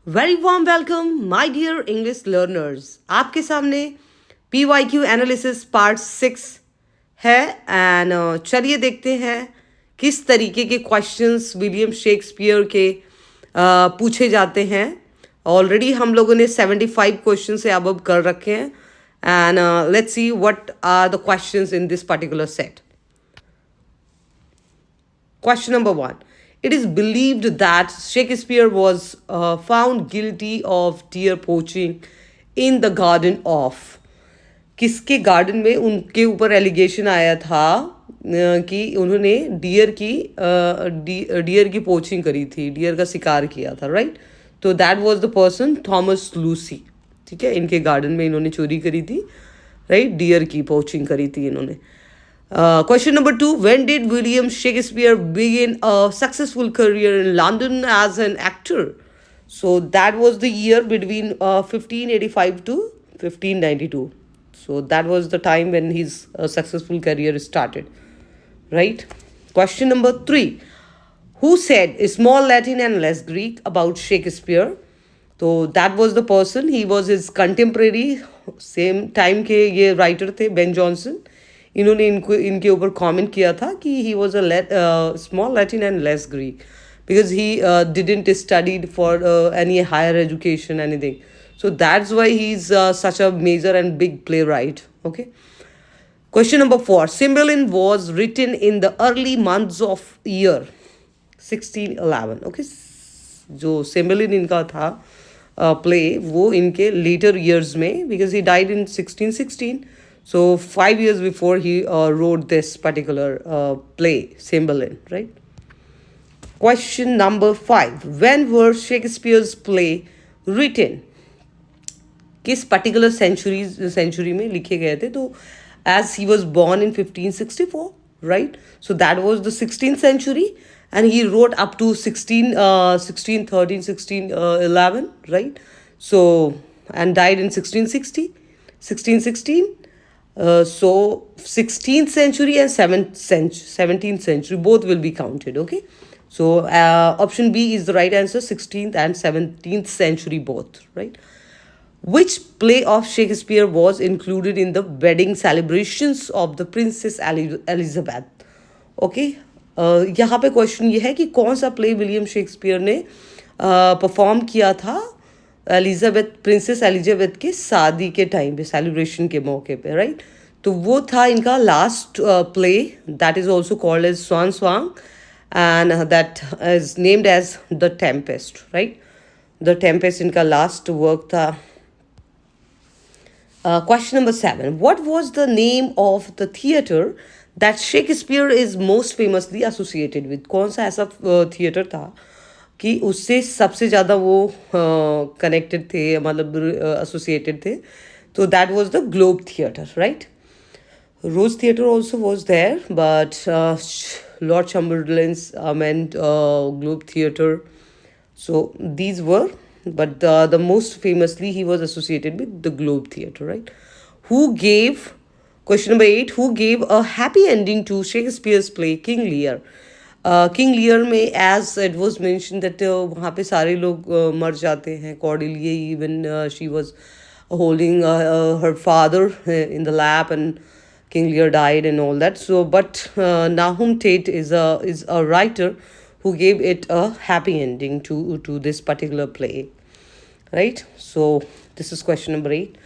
Very warm welcome my dear English learners. आपके सामने PYQ analysis part 6 है। And चलिए देखते हैं किस तरीके के क्वेश्चंस विलियम शेक्सपियर के पूछे जाते हैं। ऑलरेडी हम लोगों ने 75 क्वेश्चन से अब कर रखे हैं। And let's see what are the questions in this particular set. Question number one. It is believed that Shakespeare was found guilty of deer poaching in the garden of. किसके garden में उनके ऊपर allegation आया था कि उन्होंने dear की poaching करी थी, डियर का शिकार किया था, राइट। तो that was the person Thomas Lucy. ठीक है, इनके गार्डन में इन्होंने चोरी करी थी, राइट, डियर की पोचिंग करी थी इन्होंने। Question number two. When did William Shakespeare begin a successful career in London as an actor? So that was the year between 1585 to 1592. So that was the time when his successful career started. Right? Question number three. Who said small Latin and less Greek about Shakespeare? So that was the person. He was his contemporary. Same time के ये writer थे, Ben Jonson. इन्होंने इनके ऊपर comment किया था कि he was a small Latin and less Greek because he didn't studied for any higher education anything, so that's why he is such a major and big play right. Okay, question number 4. Cymbeline was written in the early months of year 1611. Okay, जो Cymbeline इनका था play वो इनके later years में, because he died in 1616. So 5 years before he wrote this particular play, Cymbeline, right? Question number 5. When were Shakespeare's play written? किस particular century में लिखे गए थे? तो as he was born in 1564, right? So that was the 16th century, and he wrote up to 1613, 1611, right? So and died in 1660, 1616. So 16th century and 17th century both will be counted. Okay, so option B is the right answer. 16th and 17th century both, right? Which play of Shakespeare was included in the wedding celebrations of the Princess Elizabeth? Okay, यहाँ पे question ये है कि कौन सा play William Shakespeare ने perform किया था प्रिंसेस एलिजाबेथ के शादी के टाइम पे, सेलिब्रेशन के मौके पे, राइट। तो वो था इनका last play, that is also called as swan song, and that is named as the Tempest, right. The Tempest इनका लास्ट वर्क था। Question number 7. What was the name of the theatre that Shakespeare is most famously associated with? कौन सा ऐसा theatre था कि उससे सबसे ज़्यादा वो कनेक्टेड थे, मतलब एसोसिएटेड थे? तो that was the Globe Theatre, right. Rose Theatre also was there, but Lord Chamberlain's meant globe theatre. So these were, but the most famously he was associated with the Globe Theatre, right? Who gave, question number 8, who gave a happy ending to Shakespeare's play King Lear? King Lear में as it was mention that वहाँ पे सारे लोग मर जाते हैं, Cordelia even she was holding her father in the lap and King Lear died and all that. So, but Nahum Tate is a writer who gave it a happy ending to this particular play, right? So this is question number 8.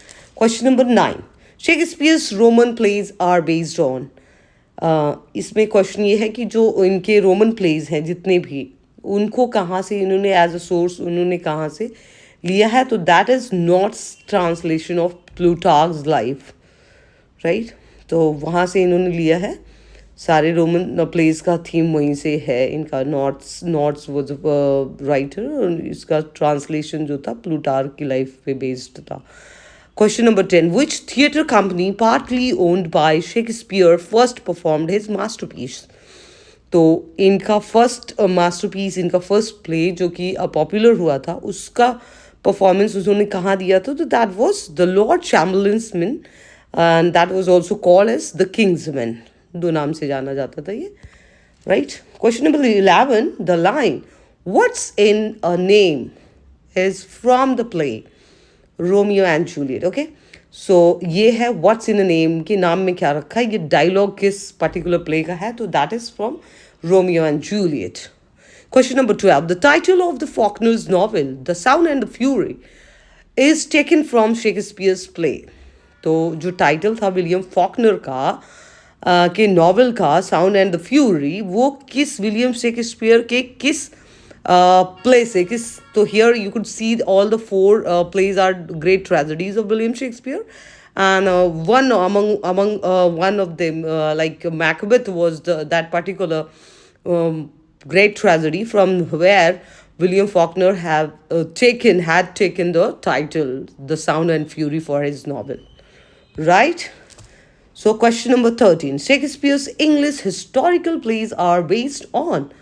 Question number 9. Shakespeare's Roman plays are based on. इसमें question ये है कि जो इनके Roman pledge हैं जितने भी, उनको कहाँ से इन्होंने एज अ सोर्स उन्होंने कहाँ से लिया है? तो that is not translation of प्लूटार्क्स life, right. तो वहाँ से इन्होंने लिया है, सारे रोमन प्लेस का थीम वहीं से है इनका। नॉट्स वॉज राइटर, और इसका ट्रांसलेशन जो था प्लूटार्क की लाइफ पे बेस्ड था। Question number 10. Which theatre company partly owned by Shakespeare first performed his masterpiece? तो इनका फर्स्ट मास्टरपीस, इनका फर्स्ट प्ले जो कि पॉपुलर हुआ था, उसका परफॉर्मेंस उन्होंने कहाँ दिया था? तो that was the Lord Chamberlain's man, and that was also called as the King's man, दो नाम से जाना जाता था ये, right. Question number 11. The line what's in a name is from the play Romeo and Juliet. Okay, so ये है what's in a name, के नाम में क्या रखा है, ये डायलॉग किस पर्टिकुलर प्ले का है, तो that is from Romeo and Juliet. Question number 12. The title of the Faulkner's novel, The Sound and the Fury, is taken from Shakespeare's play. तो जो टाइटल था विलियम फॉकनर का के नॉवल का साउंड एंड द फ्यूरी, वो किस William Shakespeare के किस प्ले से किस, तो here you could see all the four plays are great tragedies of William Shakespeare. And one among one of them, like Macbeth, was that particular great tragedy from where William Faulkner had taken the title, The Sound and Fury, for his novel. Right? So, question number 13. Shakespeare's English historical plays are based on.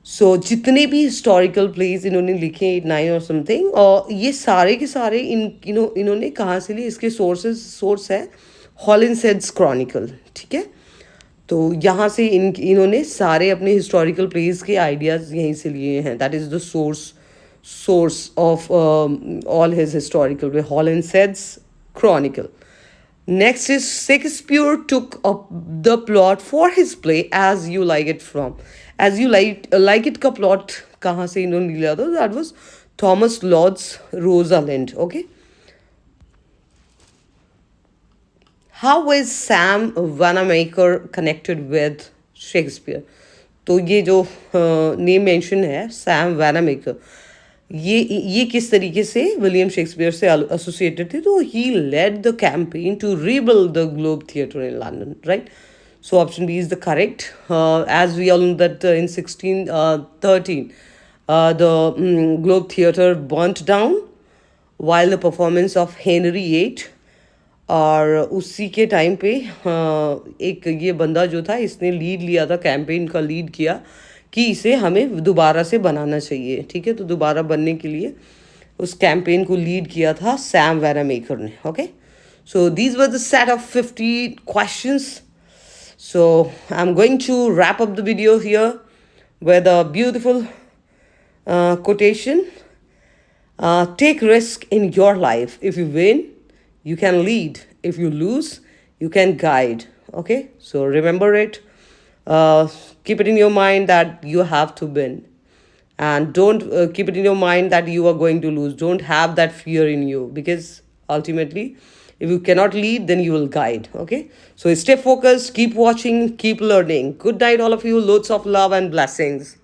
So, जितने भी historical plays इन्होंने लिखे 8-9 और something, और ये सारे के सारे इन्होंने कहाँ से लिए, इसके सोर्स है हॉलिंसेड्स क्रॉनिकल. ठीक है, तो यहाँ से इन्होंने सारे अपने हिस्टोरिकल प्लेस के आइडियाज़ यहीं से लिए हैं. That is the source of all his historical play, Holinshed's chronicle. Next is Shakespeare took up the plot for his play As You Like It from. As You Like It का plot कहाँ से इन्होंने लिया था? That was Thomas Lodge's Rosalind. Okay. How is Sam Wanamaker connected with Shakespeare? तो ये जो name mention है सैम वैनामेकर, ये किस तरीके से विलियम शेक्सपियर से एसोसिएटेड थे? तो he led the campaign to rebuild the Globe Theatre in London. Right, so option B is the correct. As we all know that in 1613 the Globe Theatre burnt down while the performance of Henry VIII. और उसी के time पे एक ये बंदा जो था, इसने लीड लिया था, कैंपेन का लीड किया कि इसे हमें दोबारा से बनाना चाहिए. ठीक है, तो दोबारा बनने के लिए उस कैंपेन को लीड किया था सैम वैनामेकर ने. Okay, so these were the set of 50 questions. So I am going to wrap up the video here with a beautiful quotation. Take risk in your life. If you win, you can lead. If you lose, you can guide. Okay, so remember it. Keep it in your mind that you have to win, and don't keep it in your mind that you are going to lose. Don't have that fear in you, because ultimately if you cannot lead, then you will guide. Okay, so stay focused, keep watching, keep learning. Good night all of you. Loads of love and blessings.